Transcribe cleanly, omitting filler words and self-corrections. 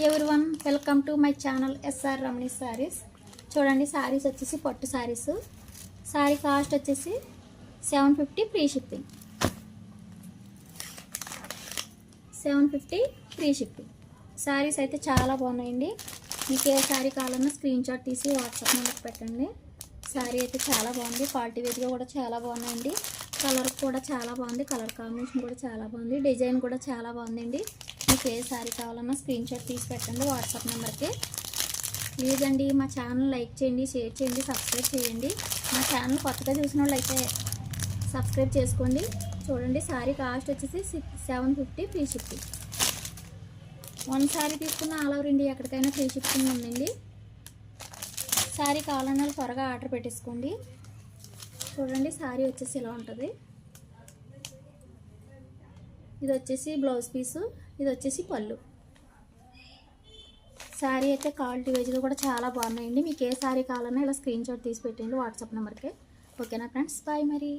Everyone, welcome to my channel SR Ramani saris. చూడండి, సారీస్ వచ్చేసి పట్టు సారీస్. సారీ కాస్ట్ వచ్చేసి 750 free shipping. 750 free shipping. Saris అయితే చాలా బాగున్నాయండి. మీకు ఏ సారీ కావాలన్నా స్క్రీన్ షాట్ తీసి వాట్సాప్ నెంబర్కి పెట్టండి. సారీ అయితే చాలా బాగుంది. క్వాలిటీ వేదిగా కూడా చాలా బాగున్నాయండి. కలర్ కూడా చాలా బాగుంది. కలర్ కాంబినేషన్ కూడా చాలా బాగుంది. డిజైన్ కూడా చాలా బాగుందండి. మీకు ఏ సారీ కావాలన్నా స్క్రీన్ షాట్ తీసి పెట్టండి వాట్సాప్ నెంబర్కి. ప్లీజ్ అండి, మా ఛానల్ లైక్ చేయండి, షేర్ చేయండి, సబ్స్క్రైబ్ చేయండి. మా ఛానల్ కొత్తగా చూసిన వాళ్ళు అయితే సబ్స్క్రైబ్ చేసుకోండి. చూడండి, సారీ కాస్ట్ వచ్చేసి 750 ఫ్రీ షిప్పింగ్. వన్ సారీ తీసుకున్న ఆల్ ఓవర్ ఇండియా ఎక్కడికైనా ఫ్రీ షిప్పింగ్ ఉందండి. సారీ కావాలన్నా త్వరగా ఆర్డర్ పెట్టేసుకోండి. చూడండి, సారీ వచ్చేసి ఇలా ఉంటుంది. ఇది వచ్చేసి బ్లౌజ్ పీసు, ఇది వచ్చేసి పళ్ళు. శారీ అయితే క్వాలిటీ వైజ్గా కూడా చాలా బాగున్నాయండి. మీకు ఏ శారీ కావాలన్నా ఇలా స్క్రీన్ షాట్ తీసి పెట్టండి వాట్సాప్ నెంబర్కి. ఓకేనా ఫ్రెండ్స్, బాయ్ మరి.